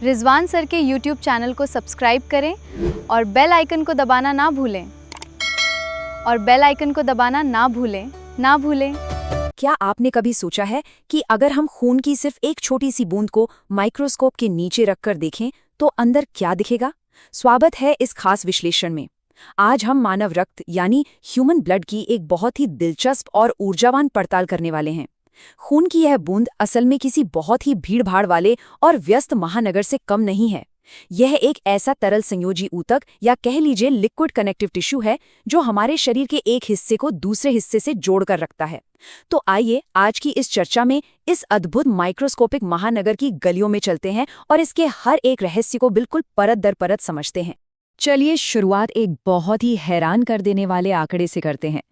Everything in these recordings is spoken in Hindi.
रिजवान सर के YouTube चैनल को सब्सक्राइब करें और बेल आइकन को दबाना ना भूलें। ना भूलें। क्या आपने कभी सोचा है कि अगर हम खून की सिर्फ एक छोटी सी बूंद को माइक्रोस्कोप के नीचे रखकर देखें तो अंदर क्या दिखेगा? स्वागत है इस खास विश्लेषण में। आज हम मानव रक्त यानी ह्यूमन ब्लड की एक बहुत ही दिलचस्प और ऊर्जावान पड़ताल करने वाले हैं। खून की यह बूंद असल में किसी बहुत ही भीड़भाड़ वाले और व्यस्त महानगर से कम नहीं है। यह एक ऐसा तरल संयोजी ऊतक या कह लीजिए लिक्विड कनेक्टिव टिश्यू है जो हमारे शरीर के एक हिस्से को दूसरे हिस्से से जोड़कर रखता है। तो आइए आज की इस चर्चा में इस अद्भुत माइक्रोस्कोपिक महानगर की गलियों में चलते हैं और इसके हर एक रहस्य को बिल्कुल परत दर परत समझते हैं। चलिए शुरुआत एक बहुत ही हैरान कर देने वाले आंकड़े से करते हैं।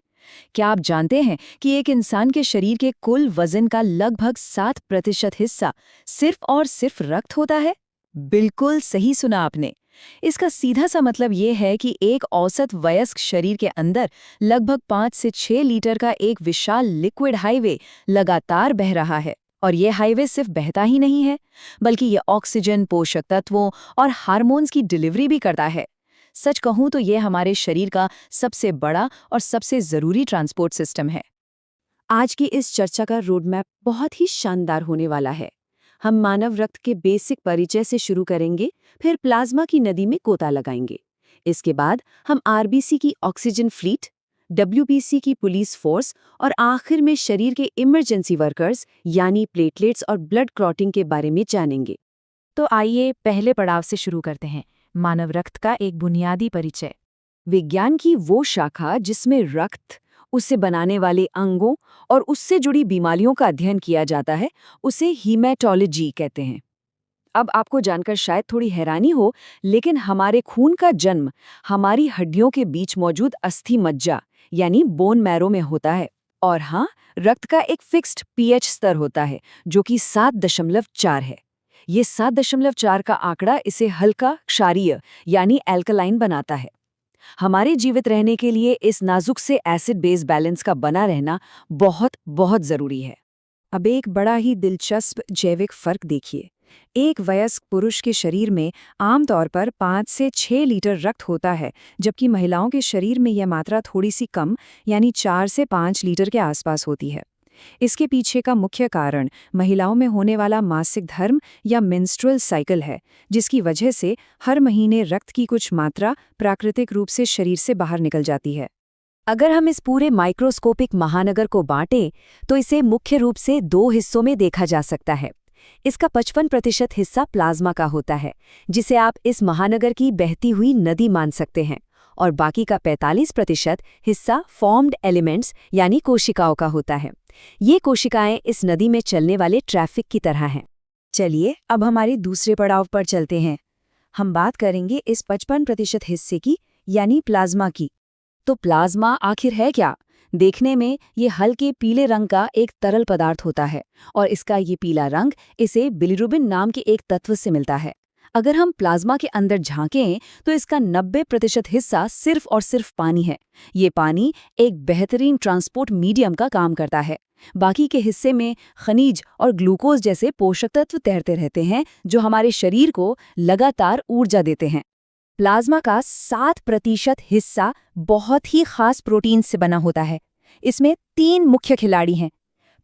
क्या आप जानते हैं कि एक इंसान के शरीर के कुल वजन का लगभग 7% हिस्सा सिर्फ और सिर्फ रक्त होता है? बिल्कुल सही सुना आपने। इसका सीधा सा मतलब ये है कि एक औसत वयस्क शरीर के अंदर लगभग 5 से 6 लीटर का एक विशाल लिक्विड हाईवे लगातार बह रहा है। और ये हाईवे सिर्फ बहता ही नहीं है, बल्कि ये ऑक्सीजन, पोषक तत्वों और हार्मोन्स की डिलीवरी भी करता है। सच कहूं तो ये हमारे शरीर का सबसे बड़ा और सबसे ज़रूरी ट्रांसपोर्ट सिस्टम है। आज की इस चर्चा का रोडमैप बहुत ही शानदार होने वाला है। हम मानव रक्त के बेसिक परिचय से शुरू करेंगे, फिर प्लाज्मा की नदी में गोता लगाएंगे। इसके बाद हम आरबीसी की ऑक्सीजन फ्लीट, डब्ल्यूबीसी की पुलिस फोर्स और आखिर में शरीर के इमरजेंसी वर्कर्स यानी प्लेटलेट्स और ब्लड क्लॉटिंग के बारे में जानेंगे। तो आइए पहले पड़ाव से शुरू करते हैं, मानव रक्त का एक बुनियादी परिचय। विज्ञान की वो शाखा जिसमें रक्त, उसे बनाने वाले अंगों और उससे जुड़ी बीमारियों का अध्ययन किया जाता है, उसे हीमेटोलॉजी कहते हैं। अब आपको जानकर शायद थोड़ी हैरानी हो, लेकिन हमारे खून का जन्म हमारी हड्डियों के बीच मौजूद अस्थि मज्जा यानी बोन मैरो में होता है। और हाँ, रक्त का एक फिक्स्ड पीएच स्तर होता है जो कि 7.4 है। ये 7.4 का आंकड़ा इसे हल्का क्षारीय यानी एल्कलाइन बनाता है। हमारे जीवित रहने के लिए इस नाजुक से एसिड बेस बैलेंस का बना रहना बहुत बहुत जरूरी है। अब एक बड़ा ही दिलचस्प जैविक फर्क देखिए। एक वयस्क पुरुष के शरीर में आमतौर पर 5 से 6 लीटर रक्त होता है, जबकि महिलाओं के शरीर में यह मात्रा थोड़ी सी कम यानी 4 से 5 लीटर के आसपास होती है। इसके पीछे का मुख्य कारण महिलाओं में होने वाला मासिक धर्म या मेंस्ट्रुअल साइकिल है, जिसकी वजह से हर महीने रक्त की कुछ मात्रा प्राकृतिक रूप से शरीर से बाहर निकल जाती है। अगर हम इस पूरे माइक्रोस्कोपिक महानगर को बांटें तो इसे मुख्य रूप से 2 हिस्सों में देखा जा सकता है। इसका 55% हिस्सा प्लाज्मा का होता है, जिसे आप इस महानगर की बहती हुई नदी मान सकते हैं, और बाकी का 45% हिस्सा फॉर्म्ड एलिमेंट्स यानी कोशिकाओं का होता है। ये कोशिकाएं इस नदी में चलने वाले ट्रैफिक की तरह हैं। चलिए अब हमारे दूसरे पड़ाव पर चलते हैं। हम बात करेंगे इस 55% हिस्से की यानी प्लाज्मा की। तो प्लाज्मा आखिर है क्या? देखने में ये हल्के पीले रंग का एक तरल पदार्थ होता है और इसका ये पीला रंग इसे बिलिरुबिन नाम के एक तत्व से मिलता है। अगर हम प्लाज्मा के अंदर झांकें तो इसका 90% हिस्सा सिर्फ और सिर्फ पानी है। ये पानी एक बेहतरीन ट्रांसपोर्ट मीडियम का काम करता है। बाकी के हिस्से में खनिज और ग्लूकोज जैसे पोषक तत्व तैरते रहते हैं जो हमारे शरीर को लगातार ऊर्जा देते हैं। प्लाज्मा का 7% हिस्सा बहुत ही खास प्रोटीन से बना होता है। इसमें 3 मुख्य खिलाड़ी हैं।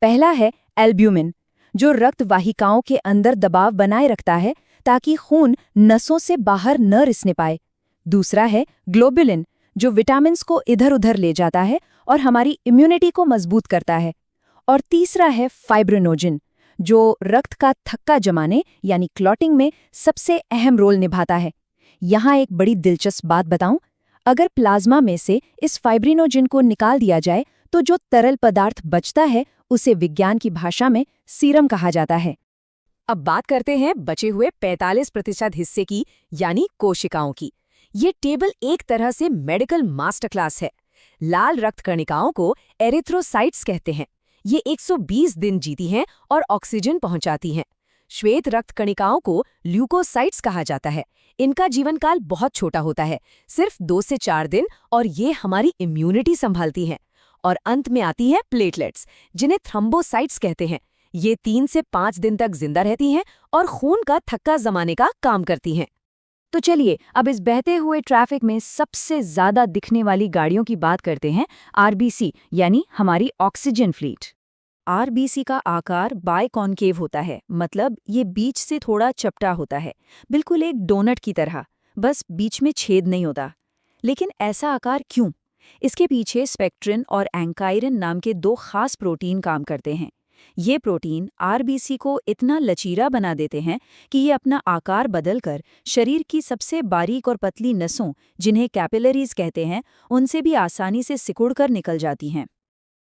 पहला है एल्ब्यूमिन, जो रक्त वाहिकाओं के अंदर दबाव बनाए रखता है ताकि खून नसों से बाहर न रिसने पाए। दूसरा है ग्लोबुलिन, जो विटामिन्स को इधर उधर ले जाता है और हमारी इम्यूनिटी को मजबूत करता है। और तीसरा है फाइब्रिनोजिन, जो रक्त का थक्का जमाने यानी क्लॉटिंग में सबसे अहम रोल निभाता है। यहाँ एक बड़ी दिलचस्प बात बताऊं, अगर प्लाज्मा में से इस फाइब्रिनोजिन को निकाल दिया जाए तो जो तरल पदार्थ बचता है उसे विज्ञान की भाषा में सीरम कहा जाता है। अब बात करते हैं बचे हुए 45% हिस्से की यानी कोशिकाओं की। ये टेबल एक तरह से मेडिकल मास्टर क्लास है। लाल रक्त कणिकाओं को एरिथ्रोसाइट्स कहते हैं। ये 120 दिन जीती हैं और ऑक्सीजन पहुंचाती हैं। श्वेत रक्त कणिकाओं को ल्यूकोसाइट्स कहा जाता है। इनका जीवन काल बहुत छोटा होता है, सिर्फ 2 से 4 दिन, और ये हमारी इम्यूनिटी संभालती हैं। और अंत में आती है प्लेटलेट्स, जिन्हें थ्रोम्बोसाइट्स कहते हैं। ये 3 से 5 दिन तक जिंदा रहती हैं और खून का थक्का जमाने का काम करती हैं। तो चलिए अब इस बहते हुए ट्रैफिक में सबसे ज्यादा दिखने वाली गाड़ियों की बात करते हैं, आरबीसी यानी हमारी ऑक्सीजन फ्लीट। आरबीसी का आकार बाइकॉन्केव होता है, मतलब ये बीच से थोड़ा चपटा होता है, बिल्कुल एक डोनट की तरह, बस बीच में छेद नहीं होता। लेकिन ऐसा आकार क्यों? इसके पीछे स्पेक्ट्रिन और एंकाइरिन नाम के 2 खास प्रोटीन काम करते हैं। ये प्रोटीन आरबीसी को इतना लचीला बना देते हैं कि ये अपना आकार बदलकर शरीर की सबसे बारीक और पतली नसों, जिन्हें कैपिलरीज कहते हैं, उनसे भी आसानी से सिकुड़कर निकल जाती हैं।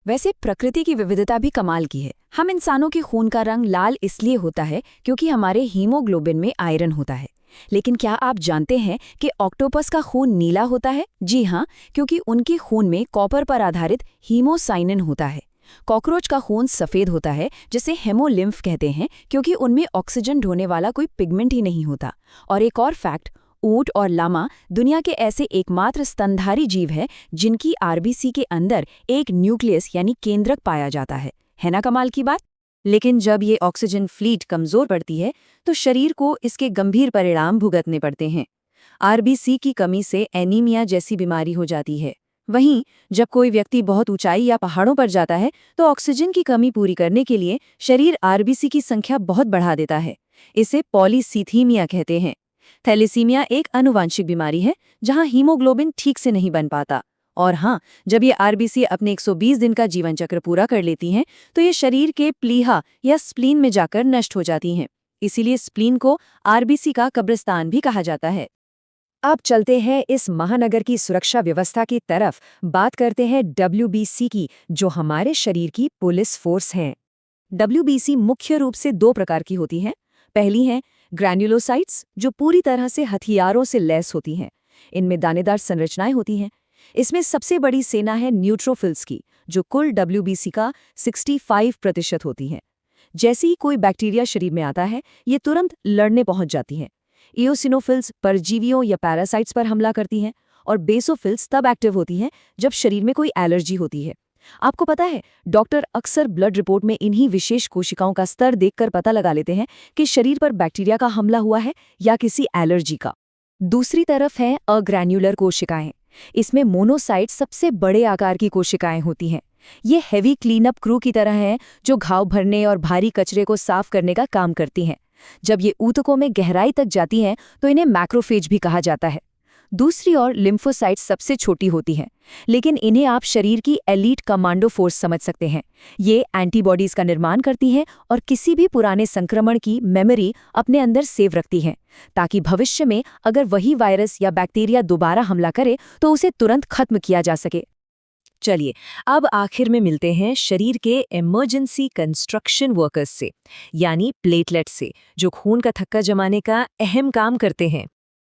वैसे प्रकृति की विविधता भी कमाल की है। हम इंसानों के खून का रंग लाल इसलिए होता है क्योंकि हमारे हीमोग्लोबिन में आयरन होता है। लेकिन क्या आप जानते हैं कि ऑक्टोपस का खून नीला होता है? जी हाँ, क्योंकि उनके खून में कॉपर पर आधारित हीमोसाइनिन होता है। कॉकरोच का खून सफ़ेद होता है, जिसे हेमोलिम्फ कहते हैं, क्योंकि उनमें ऑक्सीजन ढोने वाला कोई पिगमेंट ही नहीं होता। और एक और फैक्ट, ऊंट और लामा दुनिया के ऐसे एकमात्र स्तनधारी जीव है जिनकी आरबीसी के अंदर एक न्यूक्लियस यानी केंद्रक पाया जाता है ना कमाल की बात? लेकिन जब ये ऑक्सीजन फ्लीट कमजोर पड़ती है तो शरीर को इसके गंभीर परिणाम भुगतने पड़ते हैं। आरबीसी की कमी से एनीमिया जैसी बीमारी हो जाती है। वहीं जब कोई व्यक्ति बहुत ऊंचाई या पहाड़ों पर जाता है तो ऑक्सीजन की कमी पूरी करने के लिए शरीर आरबीसी की संख्या बहुत बढ़ा देता है। इसे पॉलीसीथीमिया कहते हैं। थैलेसीमिया एक आनुवांशिक बीमारी है जहां हीमोग्लोबिन ठीक से नहीं बन पाता। और हाँ, जब ये आरबीसी अपने 120 दिन का जीवन चक्र पूरा कर लेती हैं तो ये शरीर के प्लीहा या स्प्लीन में जाकर नष्ट हो जाती हैं। इसीलिए स्प्लीन को आरबीसी का कब्रिस्तान भी कहा जाता है। अब चलते हैं इस महानगर की सुरक्षा व्यवस्था की तरफ, बात करते हैं डब्ल्यूबीसी की, जो हमारे शरीर की पुलिस फोर्स है। डब्ल्यूबीसी मुख्य रूप से 2 प्रकार की होती हैं। पहली है ग्रैन्युलोसाइट्स, जो पूरी तरह से हथियारों से लैस होती हैं। इनमें दानेदार संरचनाएं होती हैं। इसमें सबसे बड़ी सेना है न्यूट्रोफिल्स की, जो कुल डब्ल्यूबीसी का 65% होती हैं। जैसे ही कोई बैक्टीरिया शरीर में आता है, ये तुरंत लड़ने पहुंच जाती हैं। इओसिनोफिल्स परजीवियों या पैरासाइट्स पर हमला करती हैं, और बेसोफिल्स तब एक्टिव होती हैं जब शरीर में कोई एलर्जी होती है। आपको पता है, डॉक्टर अक्सर ब्लड रिपोर्ट में इन्हीं विशेष कोशिकाओं का स्तर देखकर पता लगा लेते हैं कि शरीर पर बैक्टीरिया का हमला हुआ है या किसी एलर्जी का। दूसरी तरफ हैं अग्रैन्युलर कोशिकाएं। इसमें मोनोसाइट सबसे बड़े आकार की कोशिकाएं होती हैं। ये हेवी क्लीनअप क्रू की तरह हैं, जो घाव भरने और भारी कचरे को साफ करने का काम करती हैं। जब ये ऊतकों में गहराई तक जाती हैं तो इन्हें मैक्रोफेज भी कहा जाता है। दूसरी ओर लिम्फोसाइट्स सबसे छोटी होती हैं, लेकिन इन्हें आप शरीर की एलीट कमांडो फोर्स समझ सकते हैं। ये एंटीबॉडीज का निर्माण करती हैं और किसी भी पुराने संक्रमण की मेमोरी अपने अंदर सेव रखती हैं, ताकि भविष्य में अगर वही वायरस या बैक्टीरिया दोबारा हमला करे तो उसे तुरंत खत्म किया जा सके। चलिए अब आखिर में मिलते हैं शरीर के इमरजेंसी कंस्ट्रक्शन वर्कर्स से, यानी प्लेटलेट्स से, जो खून का थक्का जमाने का अहम काम करते हैं।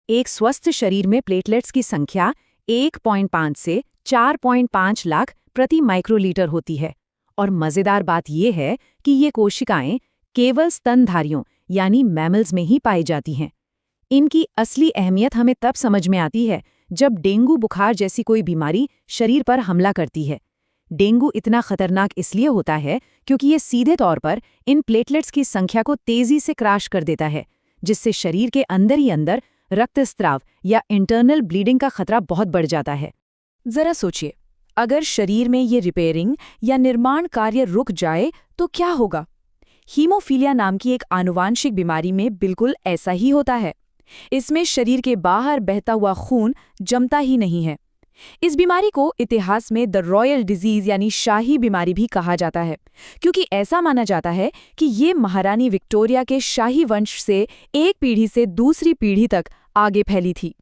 एक स्वस्थ शरीर में प्लेटलेट्स की संख्या 1.5 से 4.5 लाख प्रति माइक्रोलीटर होती है। और मज़ेदार बात यह है कि ये कोशिकाएं केवल स्तनधारियों यानी मैमल्स में ही पाई जाती हैं। इनकी असली अहमियत हमें तब समझ में आती है जब डेंगू बुखार जैसी कोई बीमारी शरीर पर हमला करती है। डेंगू इतना खतरनाक इसलिए होता है क्योंकि ये सीधे तौर पर इन प्लेटलेट्स की संख्या को तेजी से क्रैश कर देता है, जिससे शरीर के अंदर ही अंदर रक्तस्राव या इंटरनल ब्लीडिंग का खतरा बहुत बढ़ जाता है। जरा सोचिए, अगर शरीर में ये रिपेयरिंग या निर्माण कार्य रुक जाए तो क्या होगा? हीमोफीलिया नाम की एक आनुवांशिक बीमारी में बिल्कुल ऐसा ही होता है। इसमें शरीर के बाहर बहता हुआ खून जमता ही नहीं है। इस बीमारी को इतिहास में द रॉयल डिजीज यानी शाही बीमारी भी कहा जाता है, क्योंकि ऐसा माना जाता है कि ये महारानी विक्टोरिया के शाही वंश से एक पीढ़ी से दूसरी पीढ़ी तक आगे फैली थी।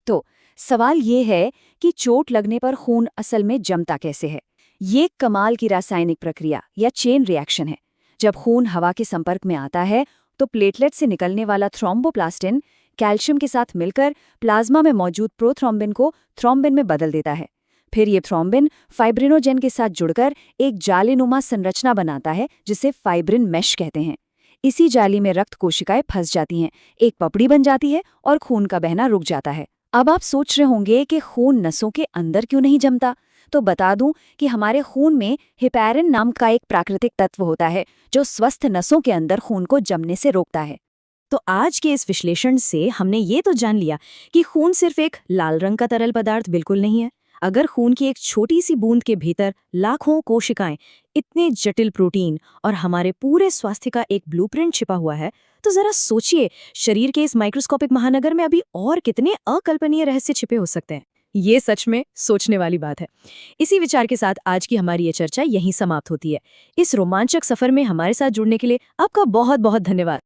तो सवाल ये है कि चोट लगने पर खून असल में जमता कैसे है? ये कमाल की रासायनिक प्रक्रिया या चेन रिएक्शन है। जब खून हवा के संपर्क में आता है तो प्लेटलेट से निकलने वाला थ्रोम्बोप्लास्टिन कैल्शियम के साथ मिलकर प्लाज्मा में मौजूद प्रोथ्रोम्बिन को थ्रोम्बिन में बदल देता है। फिर ये थ्रोम्बिन फाइब्रिनोजेन के साथ जुड़कर एक जालीनुमा संरचना बनाता है, जिसे फाइब्रिन मैश कहते हैं। इसी जाली में रक्त कोशिकाएं फंस जाती हैं, एक पपड़ी बन जाती है और खून का बहना रुक जाता है। अब आप सोच रहे होंगे कि खून नसों के अंदर क्यों नहीं जमता? तो बता दूं कि हमारे खून में हेपेरिन नाम का एक प्राकृतिक तत्व होता है जो स्वस्थ नसों के अंदर खून को जमने से रोकता है। तो आज के इस विश्लेषण से हमने ये तो जान लिया कि खून सिर्फ एक लाल रंग का तरल पदार्थ बिल्कुल नहीं है। अगर खून की एक छोटी सी बूंद के भीतर लाखों कोशिकाएं, इतने जटिल प्रोटीन और हमारे पूरे स्वास्थ्य का एक ब्लूप्रिंट छिपा हुआ है, तो जरा सोचिए शरीर के इस माइक्रोस्कोपिक महानगर में अभी और कितने अकल्पनीय रहस्य छिपे हो सकते हैं। ये सच में सोचने वाली बात है। इसी विचार के साथ आज की हमारी ये चर्चा यहीं समाप्त होती है। इस रोमांचक सफर में हमारे साथ जुड़ने के लिए आपका बहुत बहुत धन्यवाद।